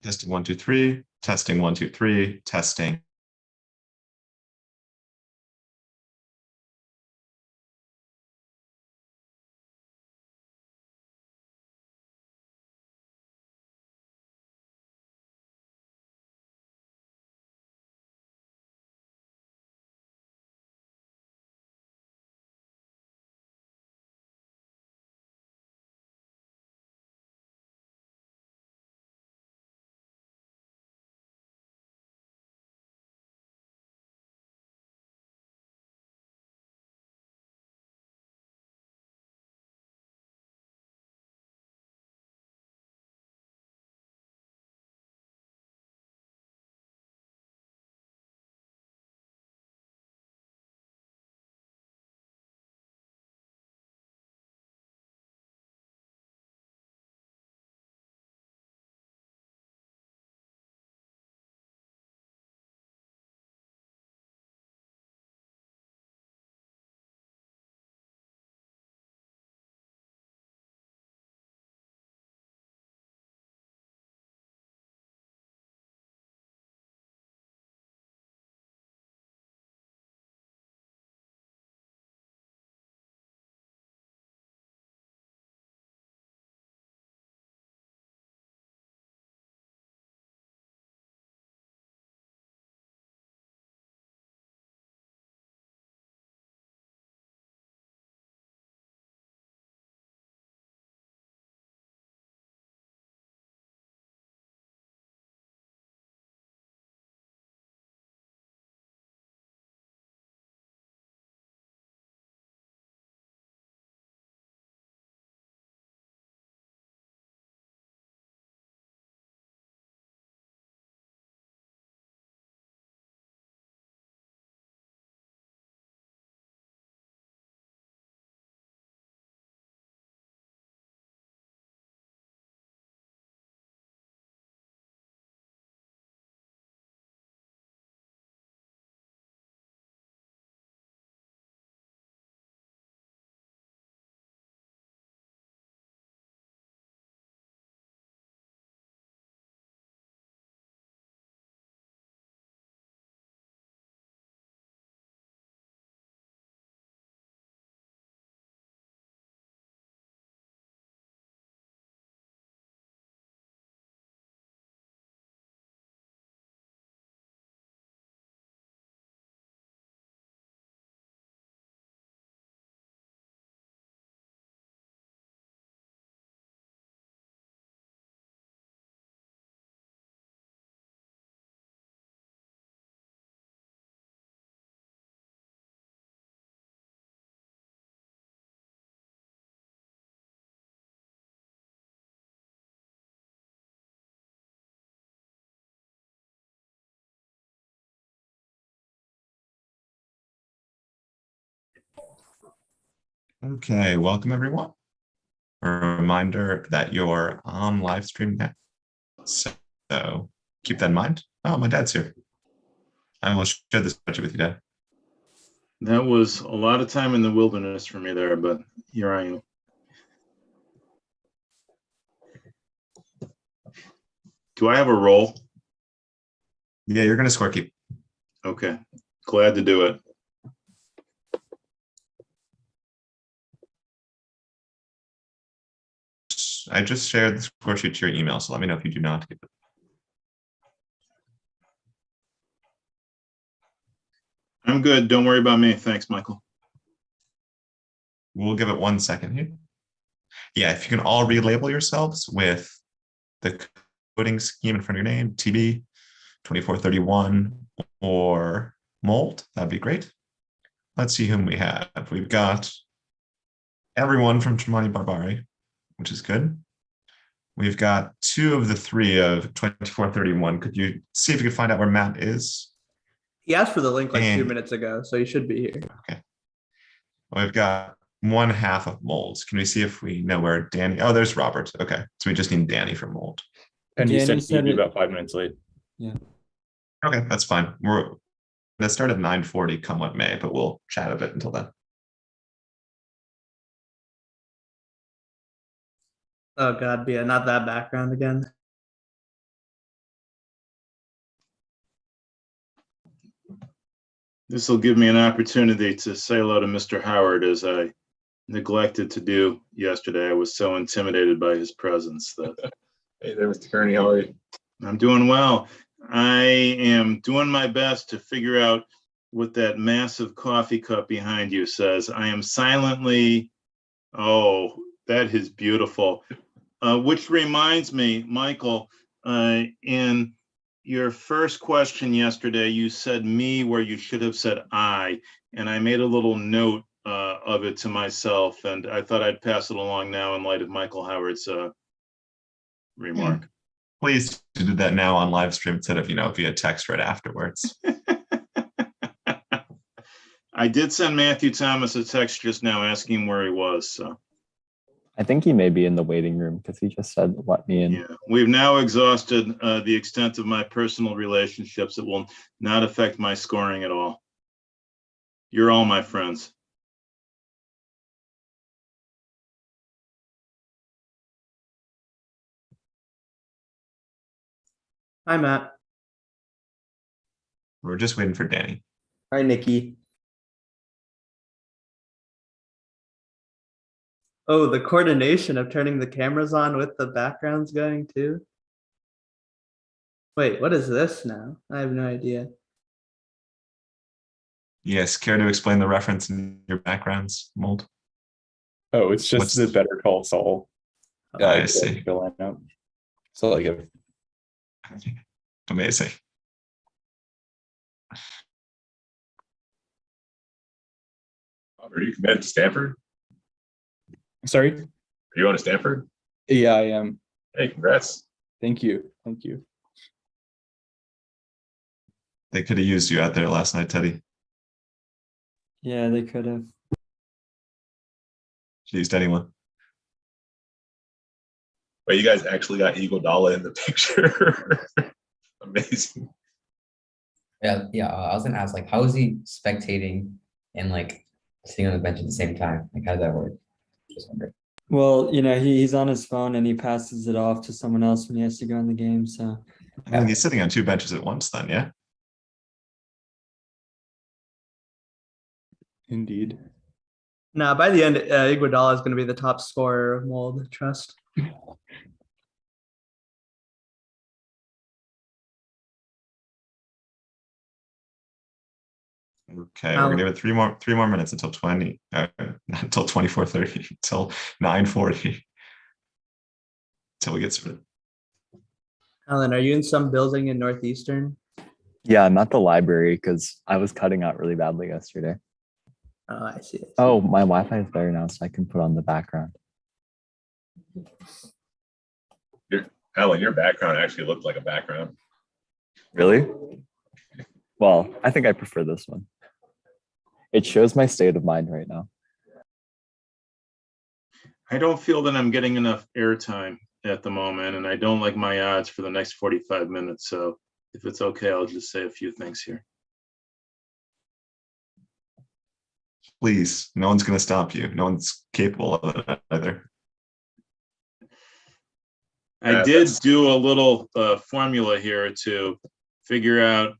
Testing 1, 2, 3. Testing 1, 2, 3. Testing. Okay, welcome everyone. A reminder that you're on live stream now. So keep that in mind. Oh, my dad's here. I will share this picture with you, Dad. That was a lot of time in the wilderness for me there, but here I am. Do I have a role? Yeah, you're gonna scorekeep. Okay, glad to do it. I just shared the score sheet to your email, so let me know if you do not get it. I'm good. Don't worry about me. Thanks, Michael. We'll give it 1 second here. Yeah, if you can all relabel yourselves with the coding scheme in front of your name, TB, 2431, or mold, that'd be great. Let's see whom we have. We've got everyone from Tremonti Barbari, which is good. We've got 2 of the 3 of 2431. Could you see if you could find out where Matt is? He asked for the link like 2 And- minutes ago, so he should be here. Okay. We've got 1/2 of molds. Can we see if we know where Danny? Oh, there's Robert. Okay, so we just need Danny for mold. And he Danny said he'd be it- about 5 minutes late. Okay, that's fine. We're gonna start at 9:40, come what may, but we'll chat a bit until then. Oh God, Bia, not that background again. This will give me an opportunity to say hello to Mr. Howard, as I neglected to do yesterday. I was so intimidated by his presence that. Hey there, Mr. Kearney. How are you? I'm doing well. I am doing my best to figure out what that massive coffee cup behind you says. I am silently, oh, that is beautiful. Which reminds me, Michael, in your first question yesterday, you said me where you should have said I, and I made a little note of it to myself, and I thought I'd pass it along now in light of Michael Howard's remark. Please do that now on live stream instead of, via text right afterwards. I did send Matthew Thomas a text just now asking where he was. So I think he may be in the waiting room because he just said, let me in. yeah, we've now exhausted the extent of my personal relationships. It will not affect my scoring at all. You're all my friends. Hi, Matt. We're just waiting for Danny. Hi, Nikki. Oh, the coordination of turning the cameras on with the backgrounds going too. Wait, what is this now? I have no idea. Yes, care to explain the reference in your backgrounds, Mold? Oh, it's just What's- the Better Call Saul. I see. Lineup. So like if Amazing. are you committed to Stanford? Sorry. Are you going to Stanford? Yeah, I am. Hey, congrats. Thank you. Thank you. They could have used you out there last night, Teddy. Yeah, they could have. Used anyone. But you guys actually got Iguodala in the picture. Amazing. Yeah. I was gonna ask, like, how is he spectating and like sitting on the bench at the same time? Like, how does that work? Just wondering. Well, he's on his phone and he passes it off to someone else when he has to go in the game. So I think he's sitting on two benches at once then, yeah? Indeed. Now, by the end, Iguodala is going to be the top scorer of Mold. Trust. Okay, we're gonna give it three more minutes until 20, not until 24:30, until 9:40. Until we get started. Alan, are you in some building in Northeastern? Yeah, I'm at the library because I was cutting out really badly yesterday. Oh, I see. Oh, my Wi-Fi is better now, so I can put on the background. Alan, your background actually looked like a background. Really? Well, I think I prefer this one. It shows my state of mind right now. I don't feel that I'm getting enough airtime at the moment, and I don't like my odds for the next 45 minutes. So if it's okay, I'll just say a few things here. Please, no one's gonna stop you. No one's capable of it either. I did do a little formula here to figure out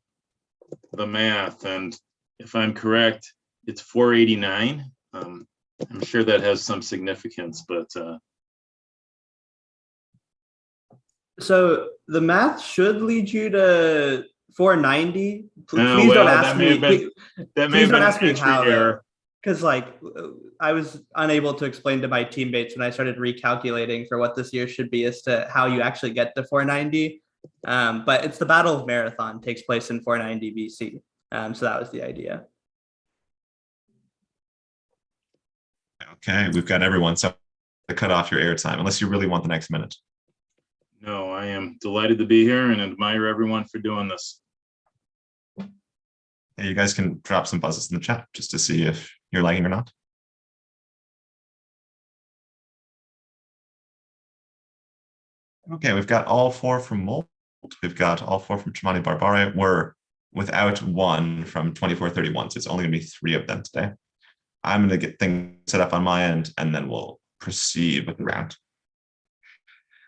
the math, and if I'm correct, it's 489. I'm sure that has some significance, but So the math should lead you to 490. Please well, don't that ask may me. have been- that may Please have don't been ask me an entry how. error. Because I was unable to explain to my teammates when I started recalculating for what this year should be as to how you actually get to 490. But it's the Battle of Marathon takes place in 490 BC. So that was the idea. Okay, we've got everyone. So to cut off your airtime, unless you really want the next minute. No, I am delighted to be here and admire everyone for doing this. Yeah, you guys can drop some buzzes in the chat just to see if you're lagging or not. Okay, we've got all four from Molt. We've got all four from Tremonti Barbare. We're without one from 2431, so it's only going to be three of them today. I'm going to get things set up on my end, and then we'll proceed with the round.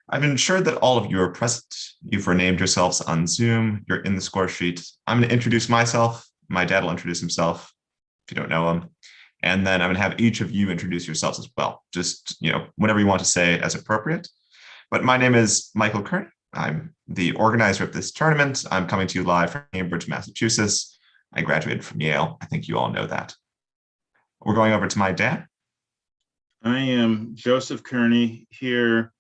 I've ensured that all of you are present. You've renamed yourselves on Zoom. You're in the score sheet. I'm going to introduce myself. My dad will introduce himself if you don't know him. And then I'm going to have each of you introduce yourselves as well. Just, whatever you want to say as appropriate. But my name is Michael Kearney. I'm the organizer of this tournament. I'm coming to you live from Cambridge, Massachusetts. I graduated from Yale. I think you all know that. We're going over to my dad. I am Joseph Kearney here.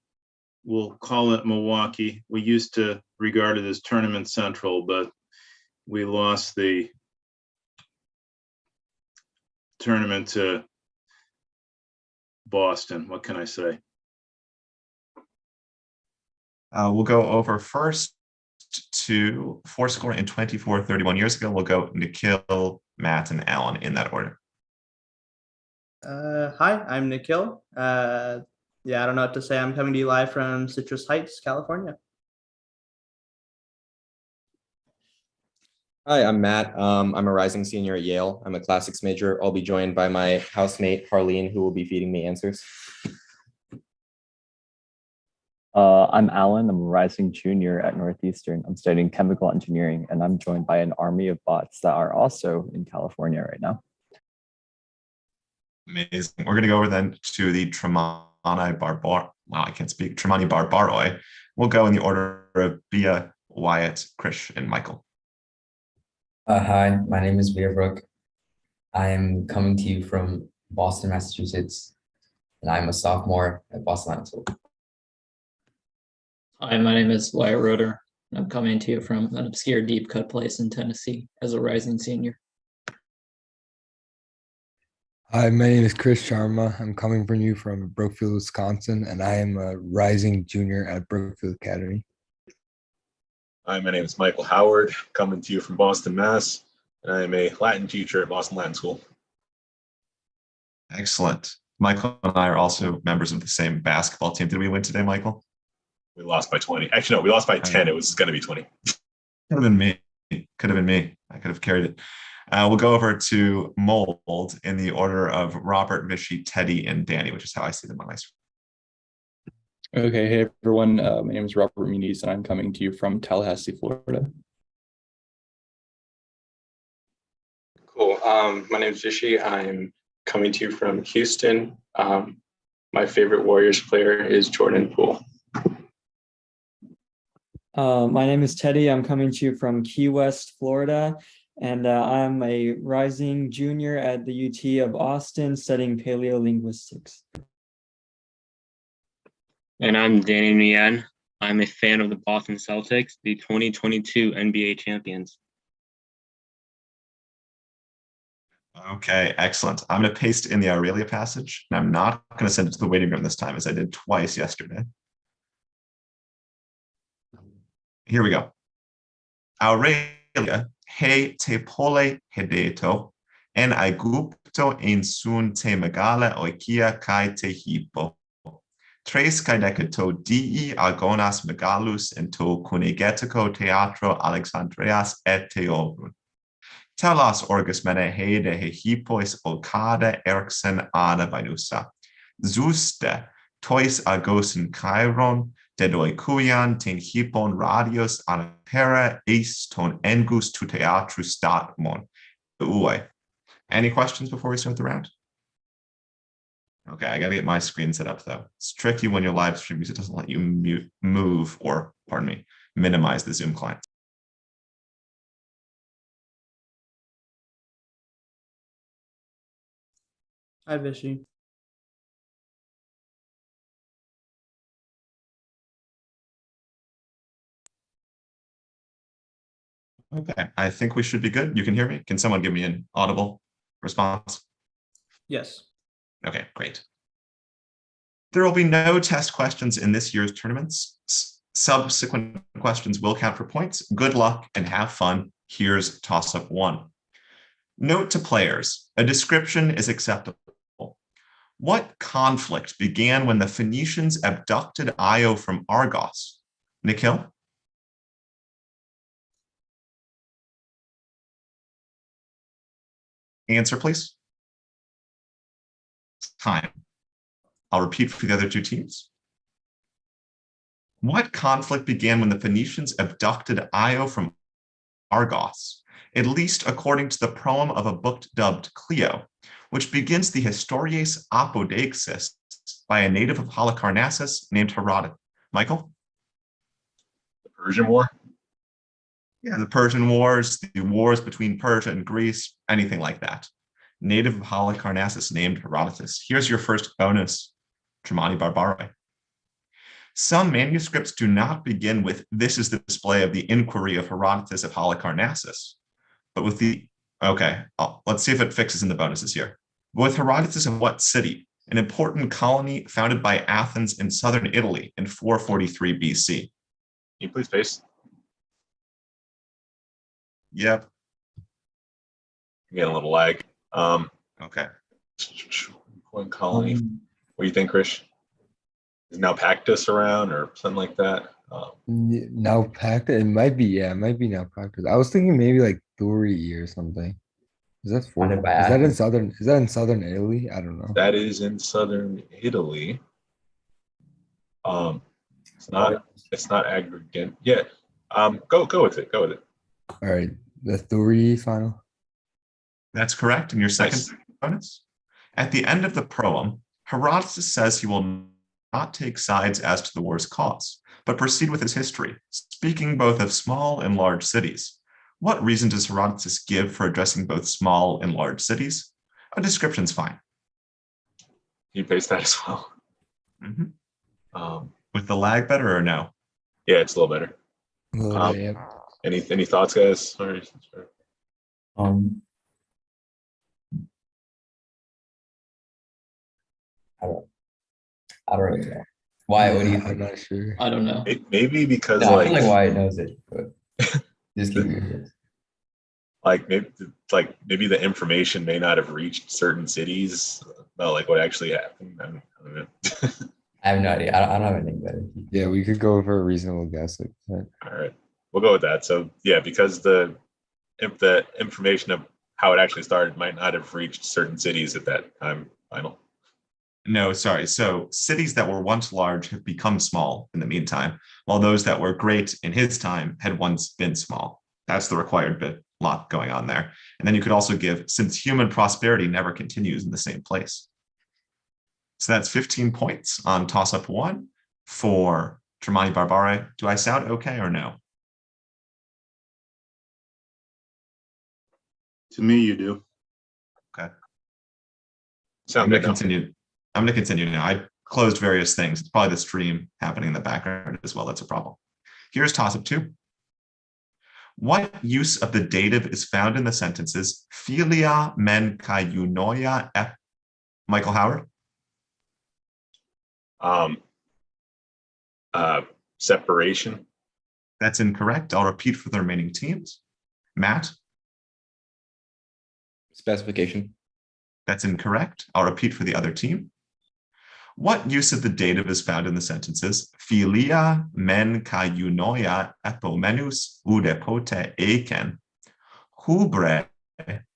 We'll call it Milwaukee. We used to regard it as Tournament Central, but we lost the tournament to Boston. What can I say? We'll go over first to fourscore and 24, 31 years ago. We'll go Nikhil, Matt, and Alan in that order. Hi, I'm Nikhil. I don't know what to say. I'm coming to you live from Citrus Heights, California. Hi, I'm Matt. I'm a rising senior at Yale. I'm a classics major. I'll be joined by my housemate, Harleen, who will be feeding me answers. I'm Alan. I'm a rising junior at Northeastern. I'm studying chemical engineering, and I'm joined by an army of bots that are also in California right now. Amazing. We're going to go over then to the Tremonti Barbaroi. We'll go in the order of Bia, Wyatt, Krish, and Michael. Hi, my name is Veerbrook. I am coming to you from Boston, Massachusetts, and I'm a sophomore at Boston Latin School. Hi, my name is Wyatt Roeder. I'm coming to you from an obscure deep cut place in Tennessee as a rising senior. Hi, my name is Chris Sharma. I'm coming from you from Brookfield, Wisconsin, and I am a rising junior at Brookfield Academy. Hi, my name is Michael Howard, coming to you from Boston, Mass. And I am a Latin teacher at Boston Latin School. Excellent. Michael and I are also members of the same basketball team. Did we win today, Michael? We lost by 20. Actually, no, we lost by 10. It was going to be 20. Could have been me. Could have been me. I could have carried it. We'll go over to Mold in the order of Robert, Vishy, Teddy, and Danny, which is how I see them on my screen. Okay, hey everyone. My name is Robert Muniz, and I'm coming to you from Tallahassee, Florida. Cool. My name is Vishy. I'm coming to you from Houston. My favorite Warriors player is Jordan Poole. My name is Teddy. I'm coming to you from Key West, Florida, and I'm a rising junior at the UT of Austin studying paleolinguistics. And I'm Danny Nguyen. I'm a fan of the Boston Celtics, the 2022 NBA champions. Okay, excellent. I'm going to paste in the Aurelia passage, and I'm not going to send it to the waiting room this time, as I did twice yesterday. Here we go. Aurelia, he te pole hedeto, en Aigupto en sun te megala oikia kai te hipo. Tres kai decato dii agonas megalus en to kunigetico teatro Alexandrias et teobrun. Telos orgus mene hede he hipois olcada erxen ana vinusa. Zuste tois agosin Chiron, dedoi cuian ten hipon radios anapera eis ton engus tu teatru statmon. Uwe. Any questions before we start the round? Okay, I gotta get my screen set up though. It's tricky when you're live streaming because it doesn't let you move or, pardon me, minimize the Zoom client. Hi, Vishy. Okay, I think we should be good. You can hear me? Can someone give me an audible response? Yes. Okay, great. There will be no test questions in this year's tournaments. Subsequent questions will count for points. Good luck and have fun. Here's toss-up 1. Note to players, a description is acceptable. What conflict began when the Phoenicians abducted Io from Argos? Nikhil? Answer, please. Time. I'll repeat for the other two teams. What conflict began when the Phoenicians abducted Io from Argos? at least according to the poem of a book dubbed Clio, which begins the Histories Apodeixis by a native of Halicarnassus named Herodotus. Michael? The Persian War? Yeah, the Persian Wars, the wars between Persia and Greece, anything like that. Native of Halicarnassus named Herodotus. Here's your first bonus, Tremonti Barbare. Some manuscripts do not begin with, "This is the display of the inquiry of Herodotus of Halicarnassus," but with the, okay, let's see if it fixes in the bonuses here. With Herodotus of what city? An important colony founded by Athens in southern Italy in 443 BC. Can you please paste? Yep. Getting a little lag. Okay. One colony. What do you think, Chris? Is Naupactus around or something like that? Naupactus, it might be, yeah, it might be Naupactus. I was thinking maybe like Thurii or something. Is that Founded by is that in Athens. southern? Is that in southern Italy? I don't know. That is in southern Italy. It's not aggregate. Yeah. Go with it. Go with it. All right, the Thurii final. That's correct. And your second Nice. bonus? At the end of the proem, Herodotus says he will not take sides as to the war's cause, but proceed with his history, speaking both of small and large cities. What reason does Herodotus give for addressing both small and large cities? A description's fine. Can you paste that as well? With the lag better or no? Yeah, it's a little better. A little bit, yeah. Any thoughts, guys? Sorry. I don't really know. Why? What do you I'm think? not sure. I don't know. Maybe because No, I feel like Wyatt knows it, but just keep it. maybe the information may not have reached certain cities about like what actually happened. I don't know. I have no idea. I don't have anything better. Yeah, we could go for a reasonable guess like that. All right, we'll go with that. So yeah, because the information of how it actually started might not have reached certain cities at that time. Final. No, sorry. So cities that were once large have become small in the meantime, while those that were great in his time had once been small. That's the required bit. Lot going on there. And then you could also give, since human prosperity never continues in the same place. So that's 15 points on toss-up 1 for Tremonti Barbare. Do I sound okay or no? To me, you do. Okay. Sound I'm going good to continue. I'm going to continue now. I closed various things. It's probably the stream happening in the background as well. That's a problem. Here's toss-up 2. What use of the dative is found in the sentences philia men kai eunoia ep? Michael Howard? Separation. That's incorrect. I'll repeat for the remaining teams. Matt? Specification. That's incorrect. I'll repeat for the other team. What use of the dative is found in the sentences philia men kai eunoia epomenus udepote eiken hubre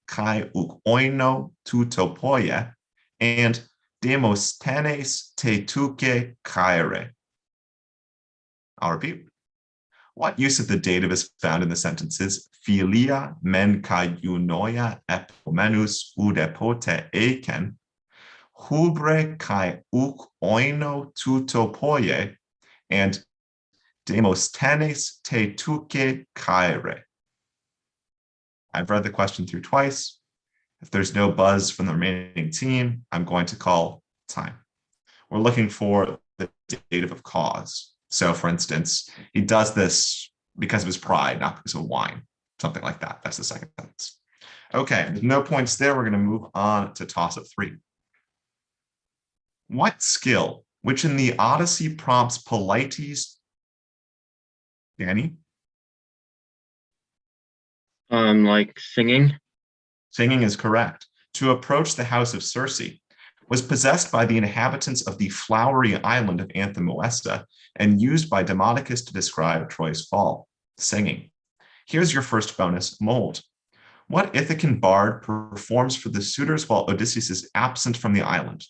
kai oino tutopoie and demosthenes te tuke kaire? I'll repeat. What use of the dative is found in the sentences philia men kai eunoia epomenus udepote eiken hubre kai oino tutopoie and demosthenes te tuke kaire? I've read the question through twice. If there's no buzz from the remaining team, I'm going to call time. We're looking for the dative of cause. So for instance, he does this because of his pride, not because of wine, something like that. That's the second sentence. Okay, with no points there, we're going to move on to toss-up 3. What skill, which in the Odyssey prompts Polites, Danny? Like singing. Singing is correct. To approach the house of Circe was possessed by the inhabitants of the flowery island of Anthemoesta and used by Demodocus to describe Troy's fall. Singing. Here's your first bonus, mold. What Ithacan bard performs for the suitors while Odysseus is absent from the island?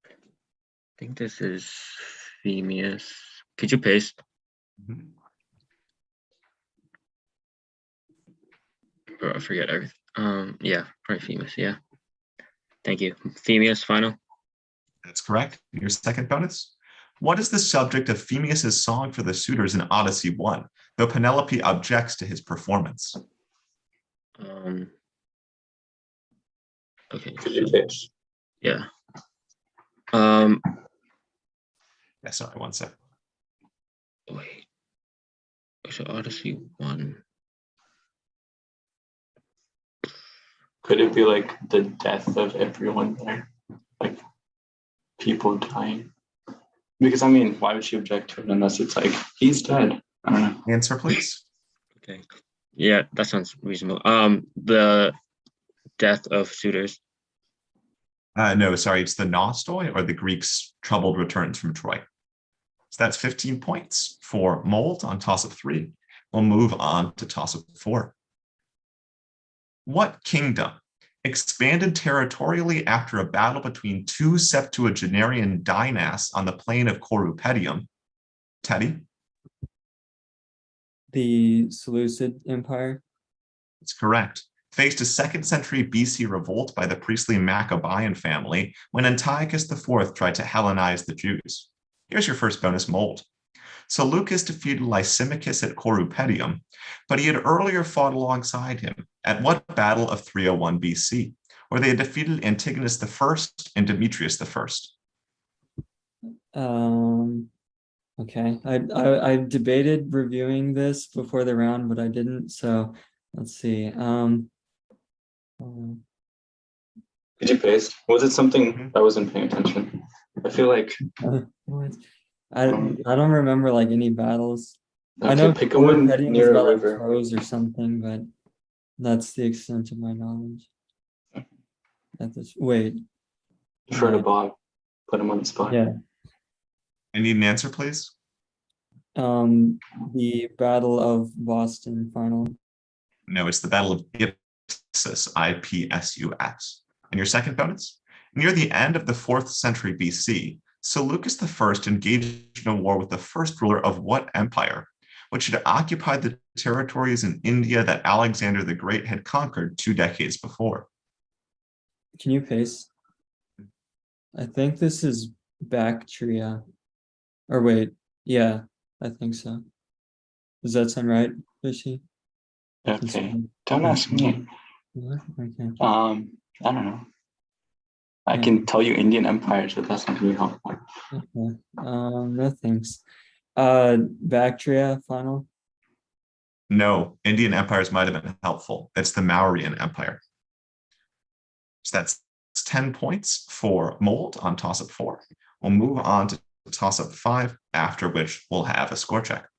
I think this is Phemius. Could you paste? I forget everything. Yeah, probably Phemius. Yeah. Thank you. Phemius final. That's correct. Your second bonus. What is the subject of Phemius's song for the suitors in Odyssey 1, though Penelope objects to his performance? Okay. Could you please? Yeah. Yeah, sorry, one sec. Wait. So Odyssey 1. Could it be like the death of everyone there? Like people dying? Because I mean, why would she object to it unless it's like he's dead? I don't know. Answer, please. Okay. Yeah, that sounds reasonable. The death of suitors. No, sorry, it's the Nostoi, or the Greeks' troubled returns from Troy. So that's 15 points for Mold on toss of 3. We'll move on to toss of 4. What kingdom expanded territorially after a battle between two septuagenarian dynasts on the plain of Corupedium? Teddy? The Seleucid Empire. That's correct. Faced a 2nd century BC revolt by the priestly Maccabean family when Antiochus IV tried to Hellenize the Jews. Here's your first bonus, Mold. Seleucus defeated Lysimachus at Corupedium, but he had earlier fought alongside him at what battle of 301 BC, where they had defeated Antigonus I and Demetrius I? Okay. I debated reviewing this before the round, but I didn't. So let's see. Did you paste? Was it something I wasn't paying attention? I feel like I don't remember like any battles. okay, I know pick a one Petting was near a about like river. prose or something, but that's the extent of my knowledge. Wait. Defer to Bob. Put him on the spot. Yeah. I need an answer, please. The Battle of Boston final. No, it's the Battle of Ipsus, Ipsus. And your second bonus? Near the end of the 4th century BC, Seleucus I engaged in a war with the first ruler of what empire, which had occupied the territories in India that Alexander the Great had conquered 2 decades before? Can you paste? I think this is Bactria. Or wait, yeah, I think so. Does that sound right, Fishy? Okay. Don't ask me. Okay. I don't know. I can tell you Indian empires, but that's not gonna be helpful. Okay. No thanks. Bactria final. No, Indian empires might have been helpful. It's the Mauryan Empire. So that's 10 points for Mold on toss-up 4. We'll move on to toss-up 5, after which we'll have a score check.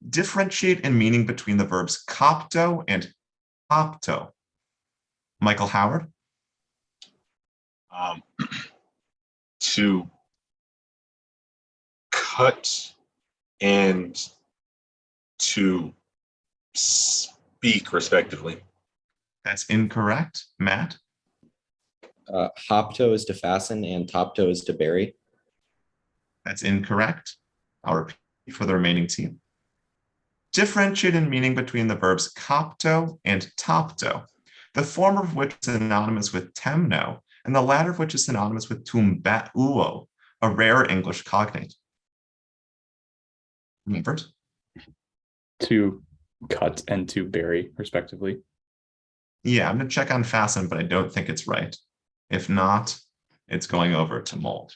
Differentiate in meaning between the verbs copto and opto. Michael Howard? To cut and to speak, respectively. That's incorrect. Matt? Hopto is to fasten and topto is to bury. That's incorrect. I'll repeat for the remaining team. Differentiate in meaning between the verbs copto and topto, the former of which is synonymous with temno, and the latter of which is synonymous with tumbauo, a rare English cognate. Robert? To cut and to bury, respectively. Yeah, I'm going to check on fasten, but I don't think it's right. If not, it's going over to Mold.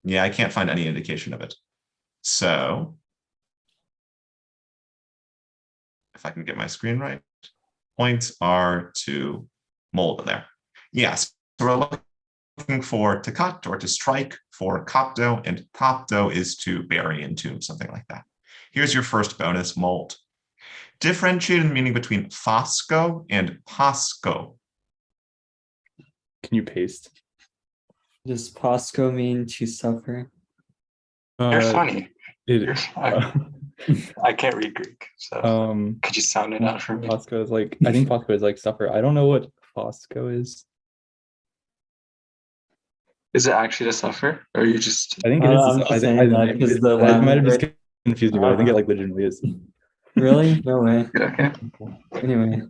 Yeah, I can't find any indication of it. So, if I can get my screen right, points are to Mold there. Yes, so we're looking for to cut or to strike for copto, and topto is to bury and tomb, something like that. Here's your first bonus, Mold. Differentiate in meaning between fosco and pasco. Can you paste? Does Pasco mean to suffer? You're funny. You're I can't read Greek, so could you sound it out for me? Fosco is like, I think Fosco is like suffer. I don't know what Fosco is. Is it actually to suffer, or are you just? I think it is. I'm just saying that because the I might have Latin just confused you, but I think it like legitimately is. Really? No way. Okay. Anyway,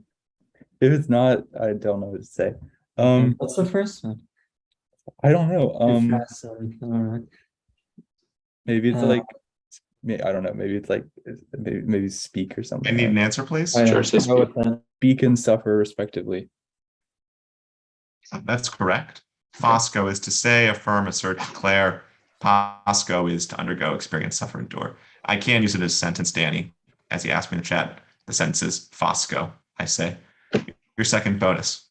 If it's not, I don't know what to say. Um, what's the first one? I don't know. Fascinating. All right. Maybe it's Uh, like, I don't know. Maybe it's like maybe speak or I something. need an answer, please. Oh, yeah, Sure, so I'll go with that. Speak and suffer respectively. That's correct. Fosco is to say, affirm, assert, declare. Pasco is to undergo, experience, suffer, endure. I can use it as a sentence, Danny, as he asked me in the chat. The sentence is Fosco, I say. Your second bonus.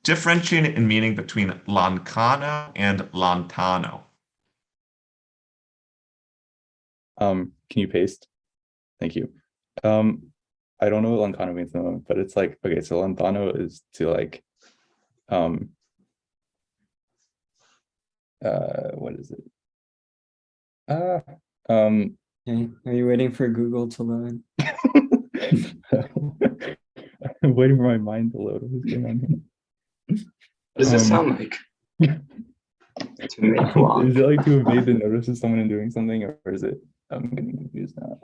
Differentiate in meaning between lontano and lontano. Can you paste? Thank you. I don't know what lontano means in the moment, but it's like, okay, so lontano is to like, what is it? Okay. Are you waiting for Google to load? I'm waiting for my mind to load. What's going on here? What does this sound like? To make long. Is it like to have made the notice of someone doing something, or is it? I'm getting confused now.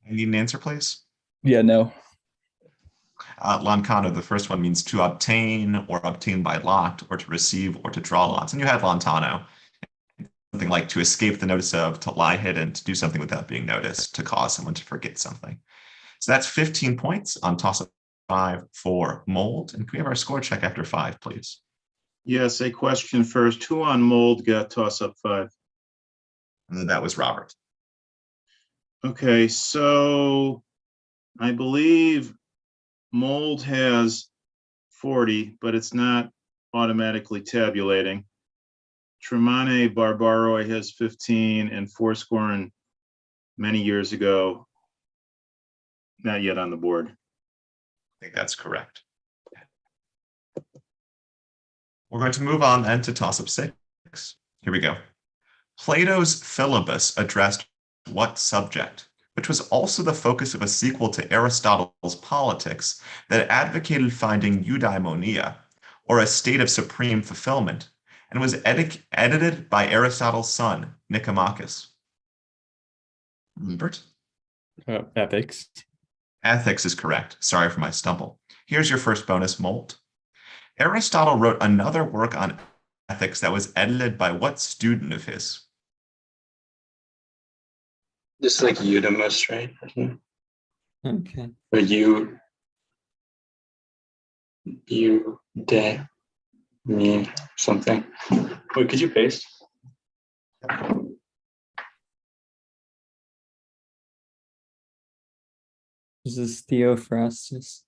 I need an answer, please. Yeah, no. Loncano, the first one means to obtain or obtain by lot, or to receive or to draw lots. And you had lontano, something like to escape the notice of, to lie hidden, to do something without being noticed, to cause someone to forget something. So that's 15 points on toss-up 5 for mold. And can we have our score check after 5, please? Yes, a question first. Who on mold got toss-up 5? And that was Robert. Okay, so I believe mold has 40, but it's not automatically tabulating. Tremonti Barbaroi has 15, and Fourscoring many years ago, not yet on the board. I think that's correct. We're going to move on then to toss-up 6. Here we go. Plato's Philebus addressed what subject, which was also the focus of a sequel to Aristotle's Politics that advocated finding eudaimonia, or a state of supreme fulfillment, and was edited by Aristotle's son, Nicomachus. Robert? Ethics. Ethics is correct. Sorry for my stumble. Here's your first bonus, Molt. Aristotle wrote another work on ethics that was edited by what student of his? Just like Eudemus, right? Okay. Or de me something. Wait, could you paste? This is Theophrastus.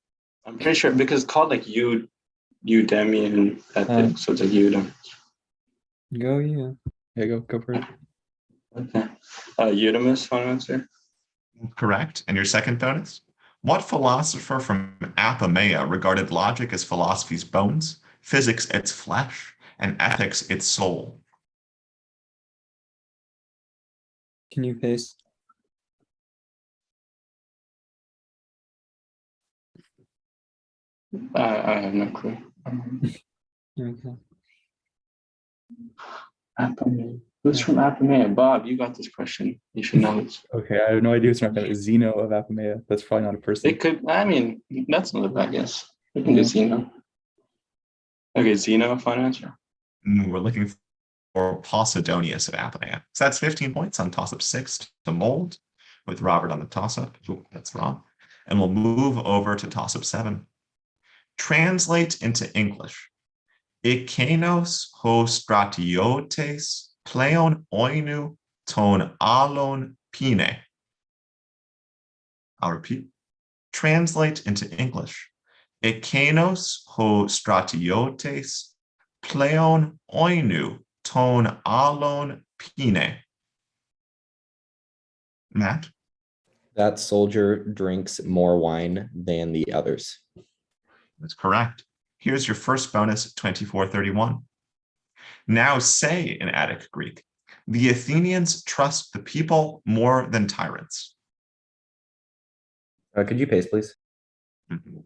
I'm pretty sure because it's called like Udemy and ethics, so it's like Udemy. Go you. Yeah, go for it. Okay. Eudemus, final answer. Correct. And your second bonus? What philosopher from Apamea regarded logic as philosophy's bones, physics its flesh, and ethics its soul? Can you paste? I have no clue. Okay. Apamea. Who's from Apamea? Bob, you got this question. You should know this. Okay, I have no idea what's not going to Zeno of Apamea. That's probably not a person. It could, I mean, that's not a bad guess. We can do Zeno. Okay, Zeno, final answer. We're looking for Posidonius of Apamea. So that's 15 points on toss-up 6 to mold, with Robert on the toss-up. Ooh, that's wrong. And we'll move over to toss-up 7. Translate into English. Ikenos ho stratiotes pleon oinu ton alon pine. I'll repeat. Translate into English. Ikenos ho stratiotes pleon oinu ton alon pine. Matt? That soldier drinks more wine than the others. That's correct. Here's your first bonus, 2431. Now say in Attic Greek, the Athenians trust the people more than tyrants. Could you paste, please? Mhm.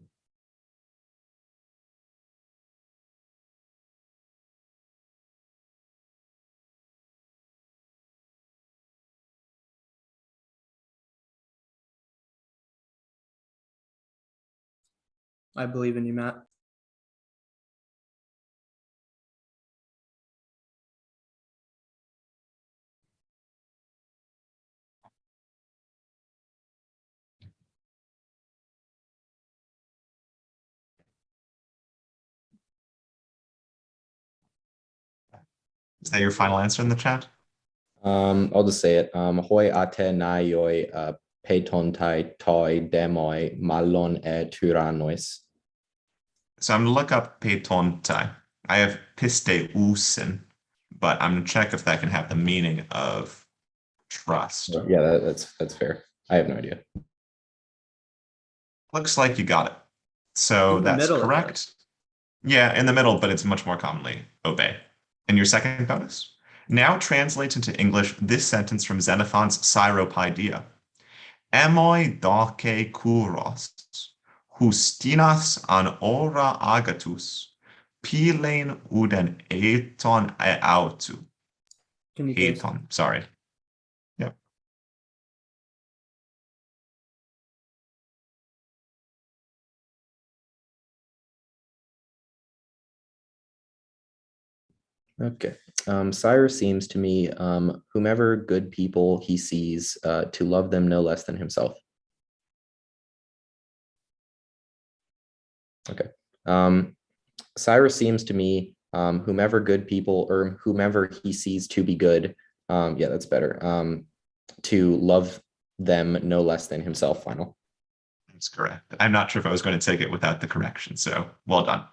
I believe in you, Matt. Is that your final answer in the chat? I'll just say it. Hoi ate na yoi peiton tai toi demoi malon e turanois. So I'm gonna look up peitontai. I have pisteusen, but I'm gonna check if that can have the meaning of trust. Yeah, that's fair. I have no idea. Looks like you got it. So In the that's middle, it correct. does. Yeah, in the middle, but it's much more commonly obey. And your second bonus? Now translate into English this sentence from Xenophon's Cyropaedia. Emoi doce kuros, hustinas an ora agatus, pilein uden eton autu. Can you paste? Eton, sorry. Yep. Okay. Cyrus seems to me, whomever good people he sees, to love them no less than himself. Okay. Cyrus seems to me, whomever good people or whomever he sees to be good, yeah, that's better, to love them no less than himself, final. That's correct. I'm not sure if I was going to take it without the correction, so well done.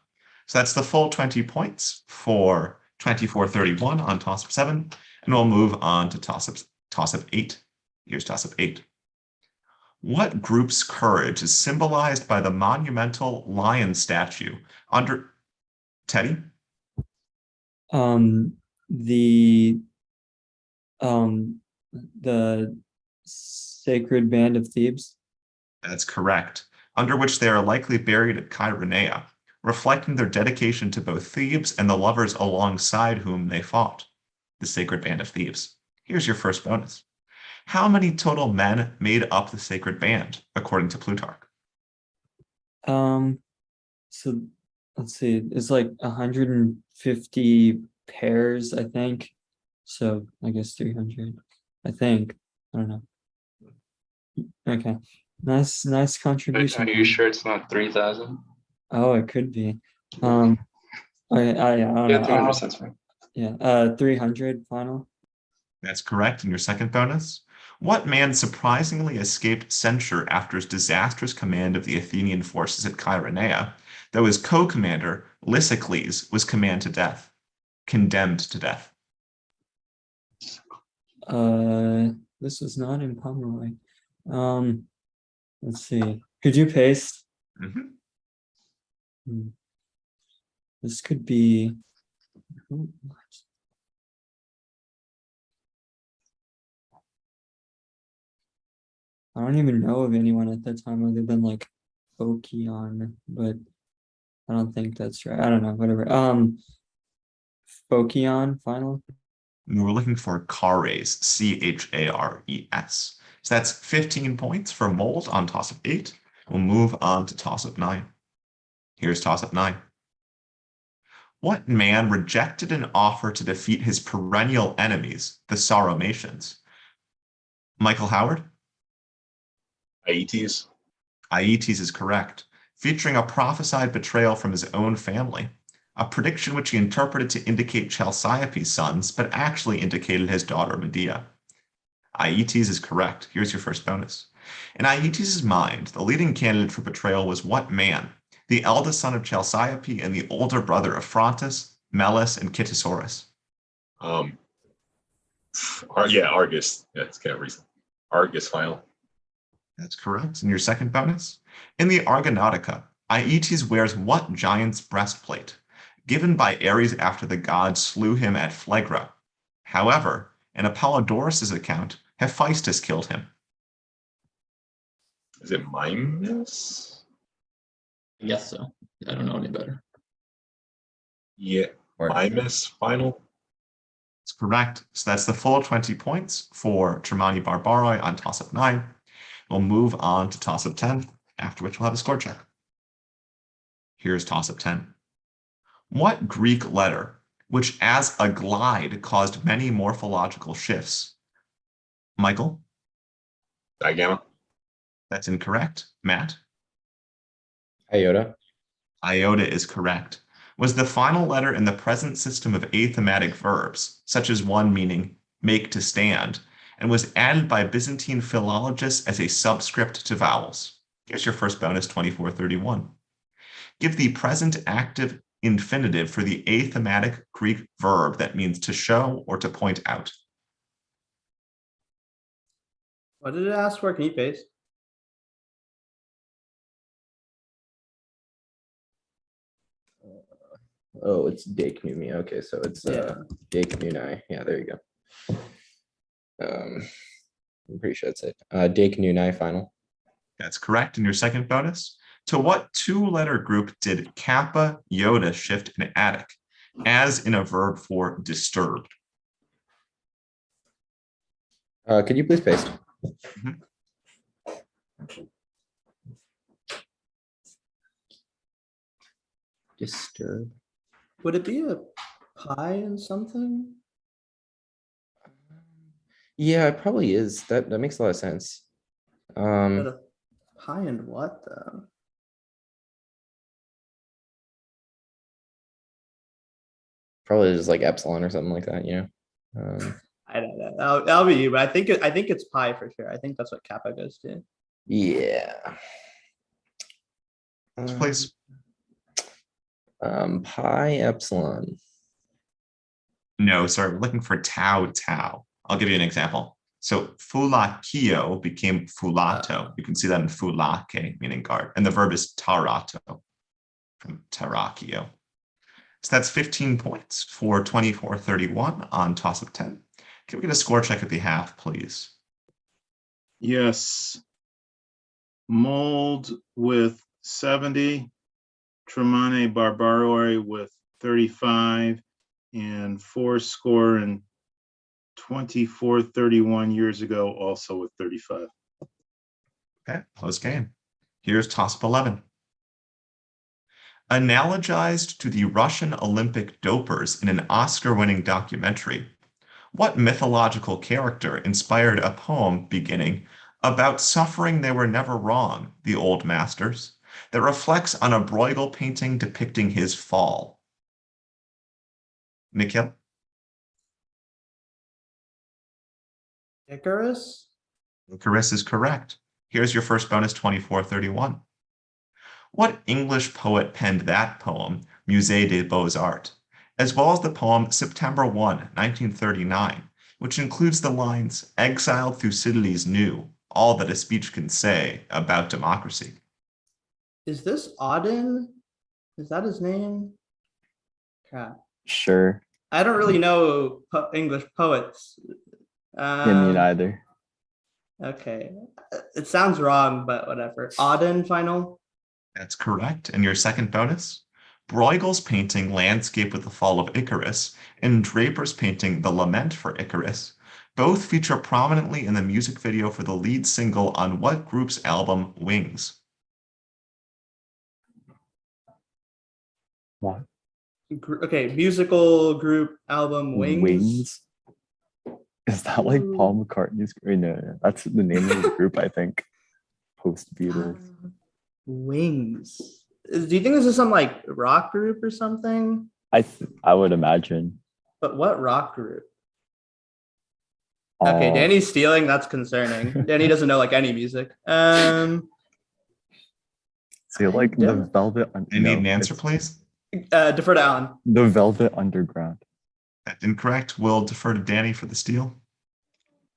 So that's the full 20 points for 2431 on toss-up 7, and we'll move on to toss-up 8. Here's toss-up 8. What group's courage is symbolized by the monumental lion statue under Teddy? The the Sacred Band of Thebes. That's correct. Under which they are likely buried at Chaironea, reflecting their dedication to both Thebes and the lovers alongside whom they fought. The Sacred Band of Thebes. Here's your first bonus. How many total men made up the Sacred Band, according to Plutarch? So let's see, it's like 150 pairs, I think. So I guess 300, I think. I don't know. Okay. Nice contribution. Are you sure it's not 3,000? Oh, it could be. I don't Yeah, know. 300 sounds fine. Yeah, 300 final. That's correct. And your second bonus? What man surprisingly escaped censure after his disastrous command of the Athenian forces at Chaironea, though his co-commander, Lysicles, was condemned to death? This was not in Pomeroy. Let's see. Could you paste? This could be. I don't even know of anyone at that time other than like Phocion, but I don't think that's right. I don't know, whatever. Phocion final. We're looking for Chares, Chares. So that's 15 points for Mold on toss-up 8. We'll move on to toss-up 9. Here's toss-up 9. What man rejected an offer to defeat his perennial enemies, the Sauromations? Michael Howard? Aeetes. Aeetes is correct, featuring a prophesied betrayal from his own family, a prediction which he interpreted to indicate Chalciope's sons, but actually indicated his daughter Medea. Aeetes is correct. Here's your first bonus. In Aeetes' mind, the leading candidate for betrayal was what man? The eldest son of Chalciope and the older brother of Phrontis, Melas, and Kitisaurus. Yeah, Argus. Yeah, it's kind of recent. Argus final. That's correct. And your second bonus? In the Argonautica, Aeetes wears what giant's breastplate? Given by Ares after the gods slew him at Phlegra. However, in Apollodorus' account, Hephaestus killed him. Is it Mimas? I guess so. I don't know any better. Yeah, Mimas final. That's correct. So that's the full 20 points for Tremonti Barbaroi on toss-up 9. We'll move on to toss-up 10, after which we'll have a score check. Here's toss-up 10. What Greek letter, which as a glide caused many morphological shifts? Michael? Digamma. That's incorrect. Matt? Iota. Iota is correct. Was the final letter in the present system of athematic verbs, such as one meaning make to stand, and was added by Byzantine philologists as a subscript to vowels. Here's your first bonus, 2431. Give the present active infinitive for the athematic Greek verb that means to show or to point out. What did it ask for? Can you paste? Oh, it's Deiknumi. Okay, so it's Yeah. Deiknunai. Yeah, there you go. I'm pretty sure that's it. Deiknunai final. That's correct. And your second bonus, to what two-letter group did kappa iota shift in attic, as in a verb for disturbed? Could you please paste? Mhm. Disturb. Would it be a pi and something? Yeah, it probably is. That makes a lot of sense. But a pi and what though? Probably just like epsilon or something like that, you know. I don't know. That'll be you, but I think it's pi for sure. I think that's what kappa goes to. Yeah. Please. Pi epsilon. No, sorry, we're looking for tau tau. I'll give you an example. So fulakio became fulato. You can see that in fulake, meaning guard. And the verb is tarato from tarakio. So that's 15 points for 2431 on toss-up 10. Can we get a score check at the half, please? Yes. Mold with 70, Tremonti Barbaroi with 35, and Fourscore and 2431 years ago, also with 35. Okay, close game. Here's toss-up 11. Analogized to the Russian Olympic dopers in an Oscar-winning documentary, what mythological character inspired a poem beginning about suffering they were never wrong, the old masters, that reflects on a Bruegel painting depicting his fall? Nikhil? Icarus? Icarus is correct. Here's your first bonus, 2431. What English poet penned that poem, Musée des Beaux-Arts, as well as the poem September 1, 1939, which includes the lines, exiled Thucydides knew all that a speech can say about democracy? Is this Auden? Is that his name? Crap. Sure. I don't really know English poets. Yeah, me neither. Okay. It sounds wrong, but whatever. Auden final? That's correct. And your second bonus? Bruegel's painting Landscape with the Fall of Icarus and Draper's painting The Lament for Icarus both feature prominently in the music video for the lead single on what group's album Wings? What? Okay, musical group album Wings. Wings? Is that like Paul McCartney's? No, that's the name of the group, I think. Post Beatles. Wings. Do you think this is some like rock group or something? I would imagine. But what rock group? Okay, Danny's stealing. That's concerning. Danny doesn't know like any music. So like the Velvet. I need an answer, please. Defer to Alan. The Velvet Underground. That's incorrect. We'll defer to Danny for the steal.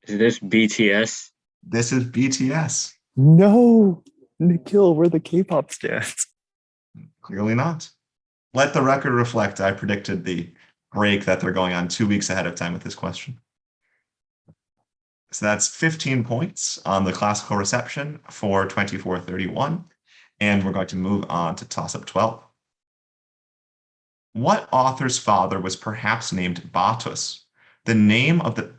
Is this BTS? This is BTS. No, Nikhil, we're the K-pop stars. Clearly not. Let the record reflect. I predicted the break that they're going on 2 weeks ahead of time with this question. So that's 15 points on the classical reception for 2431. And we're going to move on to toss-up 12. What author's father was perhaps named Batus? The name of the...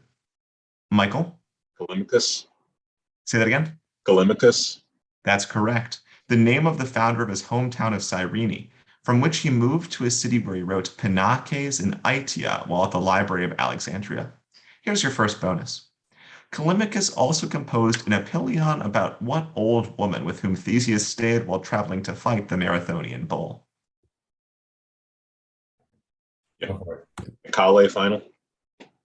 Michael? Callimachus. Say that again? Callimachus. That's correct. The name of the founder of his hometown of Cyrene, from which he moved to a city where he wrote Pinakes and Aitia while at the Library of Alexandria. Here's your first bonus. Callimachus also composed an Epyllion about what old woman with whom Theseus stayed while traveling to fight the Marathonian bull? Go for it. Kale final.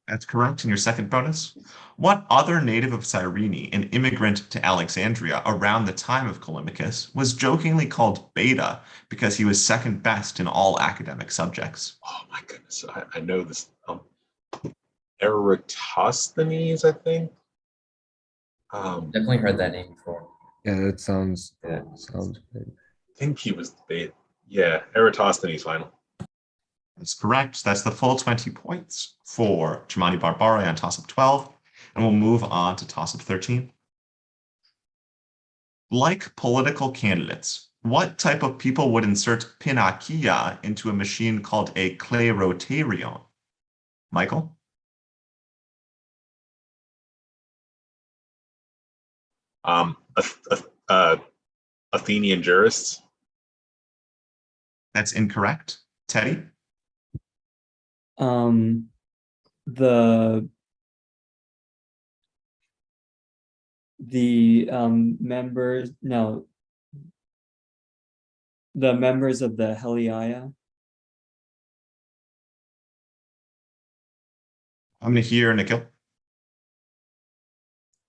That's correct. And your second bonus. What other native of Cyrene, an immigrant to Alexandria around the time of Callimachus, was jokingly called Beta because he was second best in all academic subjects? Oh my goodness, I know this. Eratosthenes, I think. Definitely heard that name before. Yeah, that sounds Yeah. great. I think he was the Eratosthenes final. That's correct. That's the full 20 points for Germani Barbare on toss-up 12. And we'll move on to toss-up 13. Like political candidates, what type of people would insert pinakia into a machine called a clerotarion? Michael? Athenian jurists. That's incorrect. Teddy? The members, no, the members of the Heliaia. I'm going to hear Nikhil.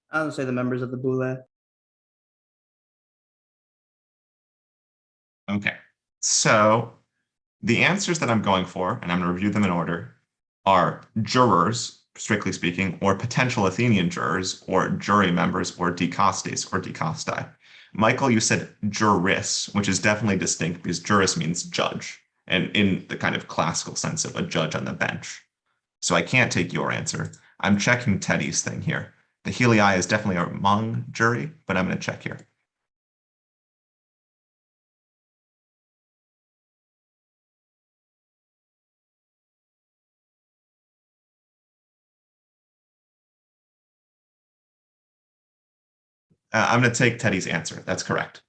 I would say the members of the Boule. Okay. So the answers that I'm going for, and I'm going to review them in order, are jurors, strictly speaking, or potential Athenian jurors, or jury members, or dikastes, or dikastai. Michael, you said juris, which is definitely distinct because juris means judge, and in the kind of classical sense of a judge on the bench. So I can't take your answer. I'm checking Teddy's thing here. The Helii is definitely among jury, but I'm going to check here. I'm going to take Teddy's answer. That's correct.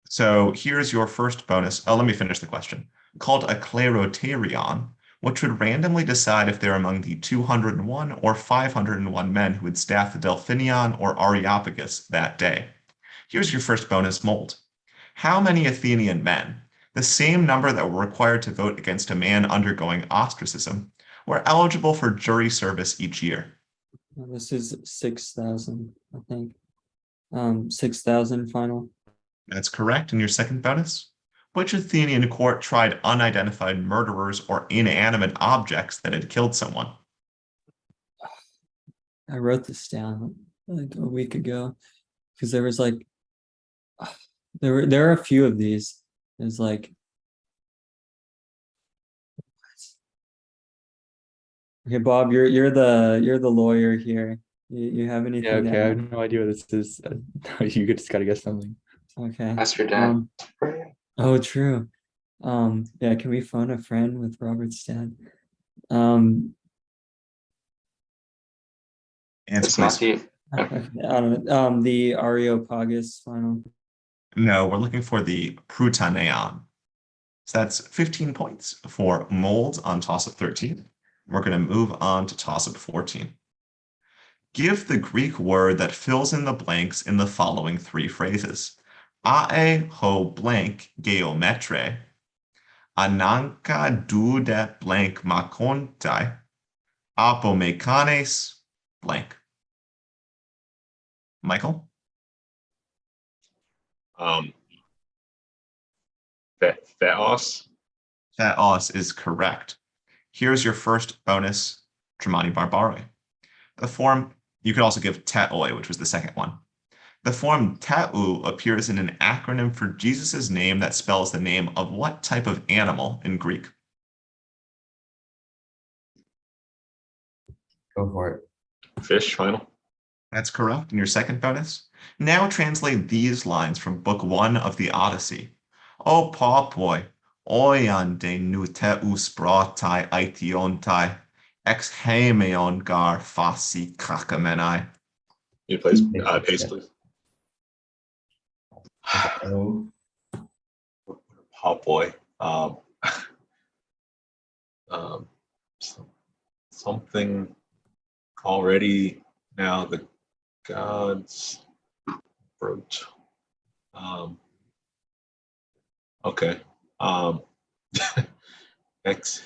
So here's your first bonus. Oh, let me finish the question. Called a clerotarion, which would randomly decide if they're among the 201 or 501 men who would staff the Delphinion or Areopagus that day. Here's your first bonus mold. How many Athenian men, the same number that were required to vote against a man undergoing ostracism, were eligible for jury service each year? This is 6,000, I think. 6,000 final. That's correct. And your second bonus? Which Athenian court tried unidentified murderers or inanimate objects that had killed someone? I wrote this down like a week ago because there was like there are a few of these. There's like okay, Bob, you're the lawyer here. You have anything? Yeah, okay. to I add? have no idea what this is. You just gotta guess something. Okay. Ask your dad. Oh, true. Yeah, can we phone a friend with Robert's dad? Answer, please. Matthew. Okay, I don't know. The Areopagus final. No, we're looking for the Prutaneon. So that's 15 points for molds on toss-up 13. We're going to move on to toss-up 14. Give the Greek word that fills in the blanks in the following three phrases. Ae ho blank geometre, ananka dude blank makontai, apomekanes blank. Michael? Theos. Theos is correct. Here's your first bonus, Germani Barbare. The form, you could also give teoi, which was the second one. The form teu appears in an acronym for Jesus' name that spells the name of what type of animal in Greek? Go for it. Fish final. That's correct. And your second bonus? Now translate these lines from Book 1 of the Odyssey. O popoi, oian de nu teus bratai aitiontai, ex haemeon gar fasi kakamenai. You please paste, please. O. Oh boy. Um, something already now the gods wrote. Okay. X.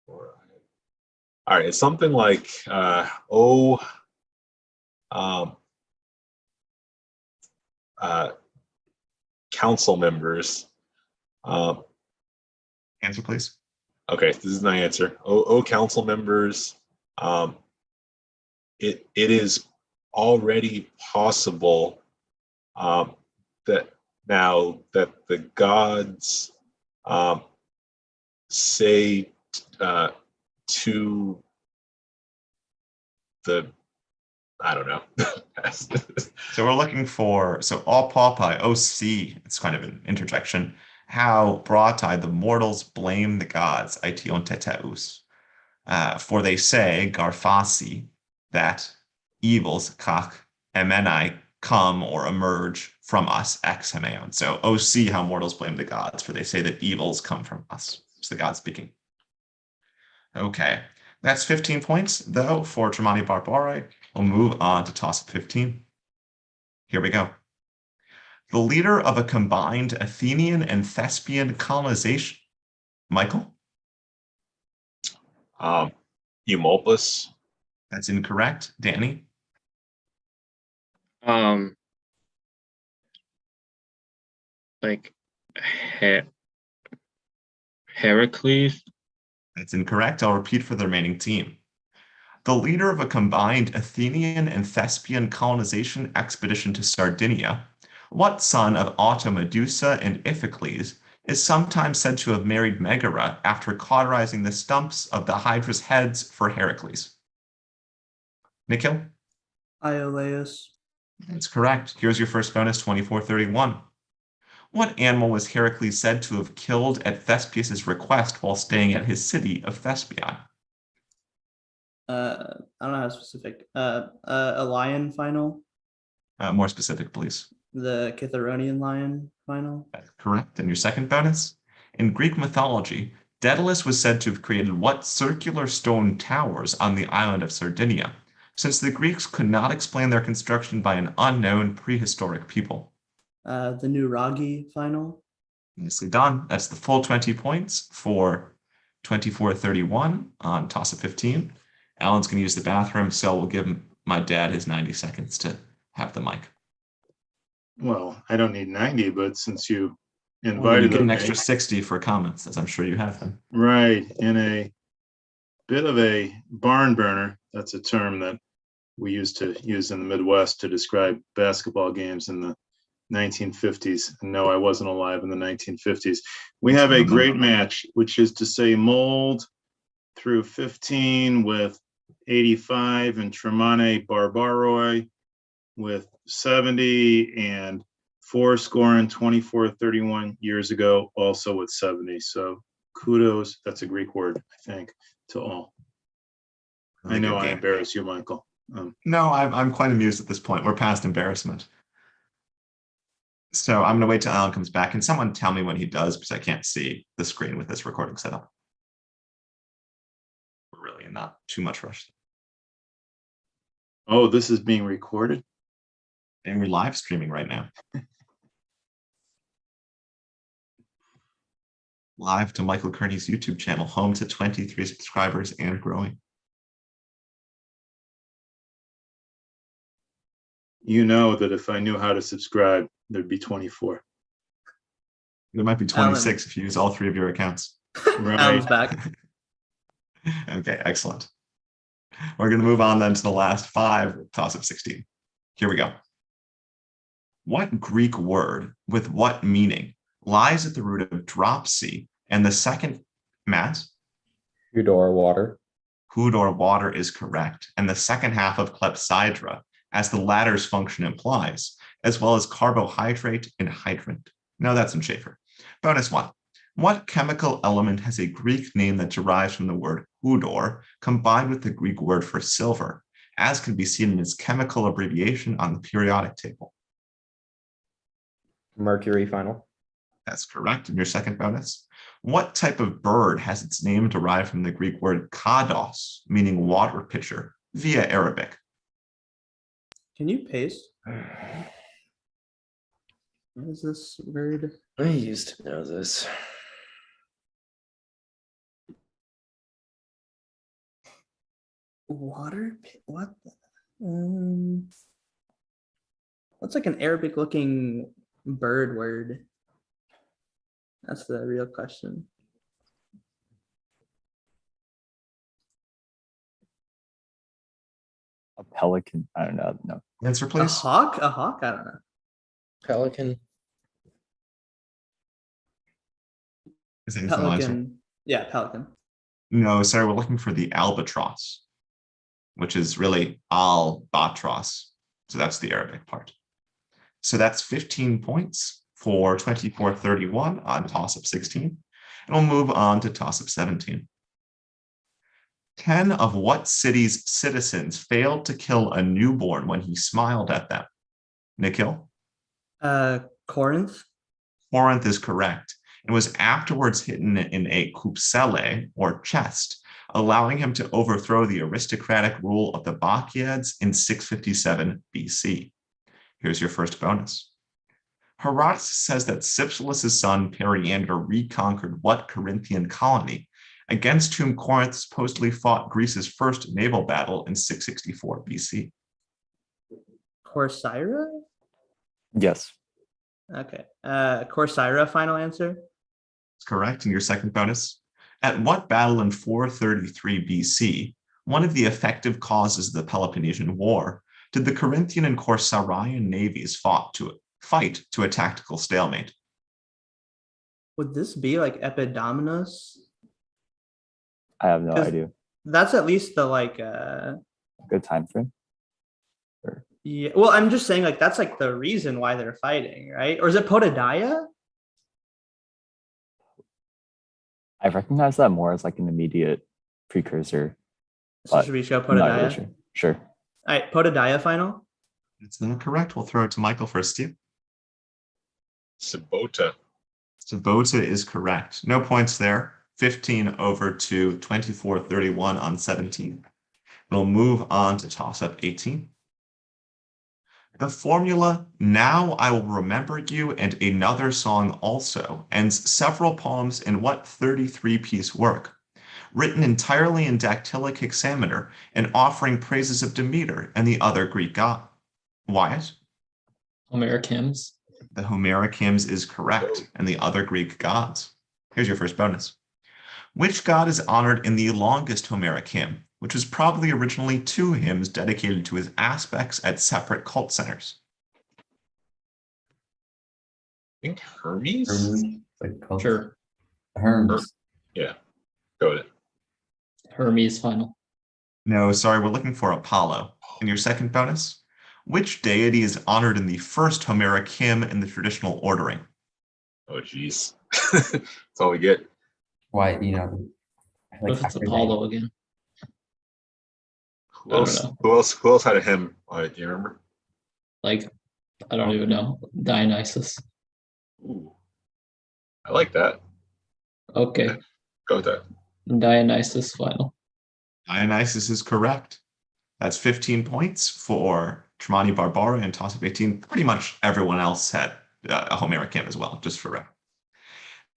All right, it's something like um, council members. Answer, please. Okay, this is my answer. Council members. It is already possible that now that the gods say to the, I don't know. So we're looking for, so all papai, OC, it's kind of an interjection. How broad-eyed the mortals blame the gods, aition teteus. For they say, Garfasi, that evils, kach, emenai, come or emerge from us, ex hemeon. So OC, how mortals blame the gods, for they say that evils come from us. It's the God speaking. Okay, that's 15 points, though, for Tremonti Barbare. We'll move on to toss of 15. Here we go. The leader of a combined Athenian and Thespian colonization. Michael? Eumolpus. That's incorrect. Danny? Like Heracles. That's incorrect. I'll repeat for the remaining team. The leader of a combined Athenian and Thespian colonization expedition to Sardinia, what son of Automedusa and Iphicles is sometimes said to have married Megara after cauterizing the stumps of the Hydra's heads for Heracles? Nikhil? Iolaus. That's correct. Here's your first bonus, 2431. What animal was Heracles said to have killed at Thespius' request while staying at his city of Thespiae? I don't know how specific. A lion final. More specific, please. The Kitharonian lion final. That's correct. And your second bonus? In Greek mythology, Daedalus was said to have created what circular stone towers on the island of Sardinia, since the Greeks could not explain their construction by an unknown prehistoric people? The Nuragi final. Nicely done. That's the full 20 points for 2431 on toss of 15. Alan's going to use the bathroom, so we'll give my dad his 90 seconds to have the mic. Well, I don't need 90, but since you Well, you invited get an me, extra 60 for comments, as I'm sure you have them. right, in a bit of a barn burner, that's a term that we used to use in the Midwest to describe basketball games in the 1950s. And no, I wasn't alive in the 1950s. We have a great match, which is to say mold through 15 with 85 and Tremonti Barbaroi with 70 and four scoring 24-31 years ago, also with 70. So kudos, that's a Greek word, I think, to all. Really I know good I game. embarrass you, Michael. No, I'm quite amused at this point. We're past embarrassment. So I'm going to wait till Alan comes back. Can someone tell me when he does, because I can't see the screen with this recording set up. We're really in not too much rush. Oh, this is being recorded? And we're live streaming right now. Live to Michael Kearney's YouTube channel, home to 23 subscribers and growing. You know that if I knew how to subscribe, there'd be 24. There might be 26 if you use all three of your accounts. Right. Alan's back. Okay, excellent. We're going to move on then to the last five, toss of 16. Here we go. What Greek word with what meaning lies at the root of dropsy? And the second, Matt? Hudor water. Hudor water is correct. And the second half of clepsydra, as the latter's function implies, as well as carbohydrate and hydrant. No, that's in Schaefer. Bonus one. What chemical element has a Greek name that derives from the word hudor combined with the Greek word for silver, as can be seen in its chemical abbreviation on the periodic table? Mercury final. That's correct. And your second bonus. What type of bird has its name derived from the Greek word kados, meaning water pitcher, via Arabic? Can you paste? What is this word? I used to know this. What? What's like an Arabic looking bird word? That's the real question. A pelican. I don't know. No. Answer, A please. hawk? A hawk? I don't know. Pelican. Is that your final answer? Pelican. Yeah, pelican. No, sorry, we're looking for the albatross, which is really albatros. So that's the Arabic part. So that's 15 points for 24-31 on toss-up 16. And we'll move on to toss-up 17. 10 of what city's citizens failed to kill a newborn when he smiled at them? Nikhil? Corinth. Corinth is correct. It was afterwards hidden in a kupsele, or chest, allowing him to overthrow the aristocratic rule of the Bacchiads in 657 BC. Here's your first bonus. Herodotus says that Cypselus's son Periander reconquered what Corinthian colony, against whom Corinth supposedly fought Greece's first naval battle in 664 BC? Corcyra? Yes. Okay. Corcyra, final answer? That's correct. And your second bonus. At what battle in 433 BC, one of the effective causes of the Peloponnesian War, did the Corinthian and Corcyraean navies fight to a tactical stalemate? Would this be like Epidominus? I have no 'Cause idea. That's at least the Good time frame. yeah. Well, I'm just saying like that's like the reason why they're fighting, right? Or is it Podidaya? I recognize that more as like an immediate precursor. So but should we go I'm not really Podidaya? sure. Sure. All right, Podidaya final. It's not correct. We'll throw it to Michael for a steal. Sabota. Sabota is correct. No points there. 15 over to 24-31 on 17. We'll move on to toss-up 18. The formula, "Now I Will Remember You and Another Song Also," ends several poems in what 33-piece work? Written entirely in dactylic hexameter and offering praises of Demeter and the other Greek god. Wyatt? Homeric hymns. The Homeric hymns is correct, and the other Greek gods. Here's your first bonus. Which god is honored in the longest Homeric hymn, which was probably originally 2 hymns dedicated to his aspects at separate cult centers? I think Hermes? Sure. Hermes. Yeah. Go with it. Hermes final. No, sorry, we're looking for Apollo. And your second bonus? Which deity is honored in the first Homeric hymn in the traditional ordering? Oh, geez. That's all we get. Why, What if it's Apollo again? Who I don't else? know. Who else had a hymn? Do you remember? Like, I don't even know. Dionysus. Ooh. I like that. Okay. Go with that. Dionysus final. Dionysus is correct. That's 15 points for Tremonti Barbara and toss-up 18. Pretty much everyone else had a Homeric hymn as well, just for reference.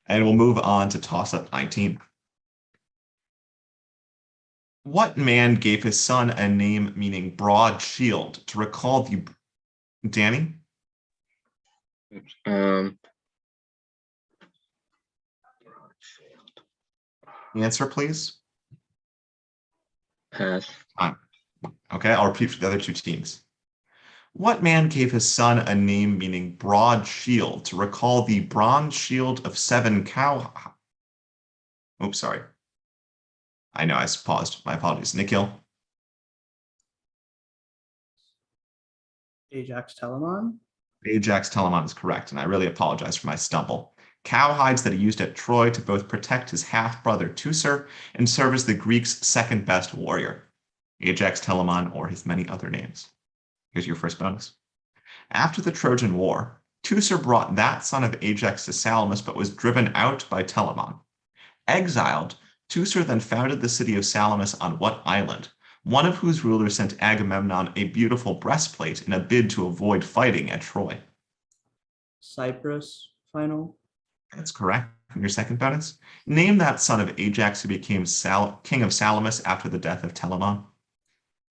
And we'll move on to toss-up 19. What man gave his son a name meaning broad shield to recall the... Danny? Answer, please. Pass. Okay, I'll repeat for the other 2 teams. What man gave his son a name meaning broad shield to recall the bronze shield of 7 cow... Oops, sorry. I know, I paused. My apologies. Nikhil? Ajax Telamon. Ajax Telamon is correct, and I really apologize for my stumble. Cowhides that he used at Troy to both protect his half-brother Teucer and serve as the Greeks' second-best warrior. Ajax, Telamon, or his many other names. Here's your first bonus. After the Trojan War, Teucer brought that son of Ajax to Salamis, but was driven out by Telamon. Exiled, Teucer then founded the city of Salamis on what island, one of whose rulers sent Agamemnon a beautiful breastplate in a bid to avoid fighting at Troy? Cyprus final. That's correct. And your second bonus. Name that son of Ajax who became king of Salamis after the death of Telamon.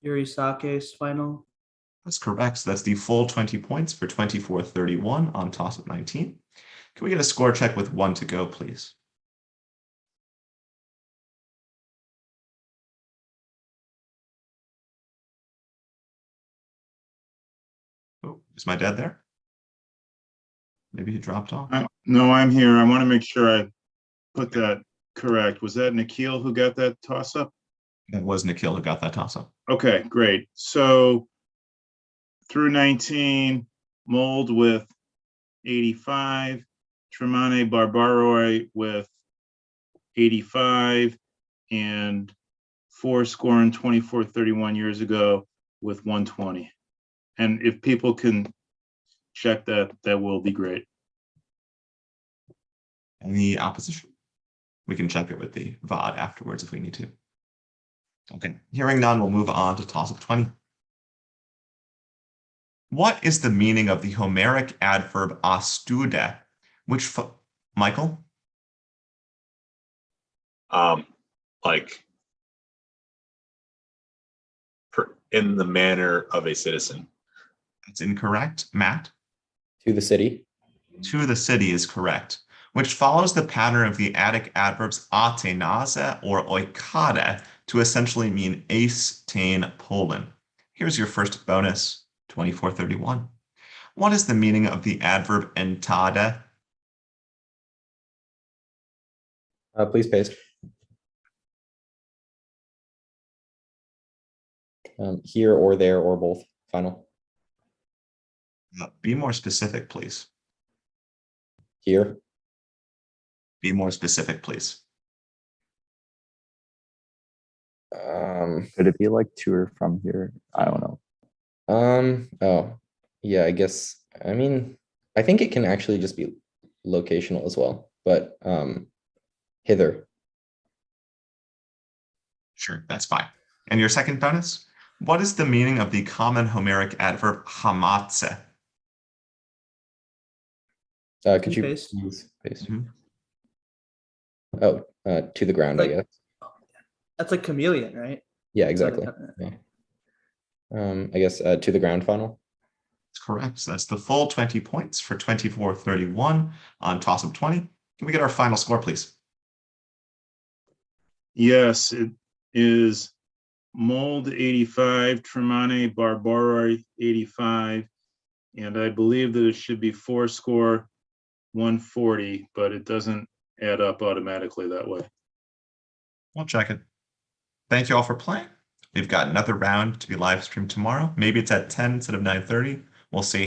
Eurysake's final. That's correct. So that's the full 20 points for 24-31 on toss-up 19. Can we get a score check with 1 to go, please? Oh, is my dad there? Maybe he dropped off. No, I'm here. I want to make sure I put that correct. Was that Nikhil who got that toss up? That was Nikhil who got that toss-up. Okay, great. So through 19, Mold with 85, Tremonti Barbaroi with 85, and Fourscore and 24-31 years ago with 120. And if people can check that, that will be great. Any opposition? We can check it with the VOD afterwards if we need to. Okay, hearing none, we'll move on to toss-up 20. What is the meaning of the Homeric adverb astude, which, Michael? Like in the manner of a citizen. That's incorrect. Matt? To the city. To the city is correct, which follows the pattern of the Attic adverbs atenaze or oikade to essentially mean ace, tane, Poland. Here's your first bonus, 24-31. What is the meaning of the adverb entade? Please paste. Here or there or both. Final. Be more specific, please. Here. Be more specific, please. Could it be like to or from here? I don't know. Oh, yeah, I guess. I mean, I think it can actually just be locational as well, but hither. Sure, that's fine. And your second bonus? What is the meaning of the common Homeric adverb hamatze? Could you paste? please paste? Mhm. Oh, to the ground, Like- I guess. That's like chameleon, right? Yeah, exactly. Yeah. I guess to the ground final. That's correct. So that's the full 20 points for 24-31 on toss-up 20. Can we get our final score, please? Yes, it is Mold 85, Tremonti Barbaroi 85, and I believe that it should be Fourscore 140, but it doesn't add up automatically that way. We'll check it. Thank you all for playing. We've got another round to be live streamed tomorrow. Maybe it's at 10 instead of 9:30. We'll see.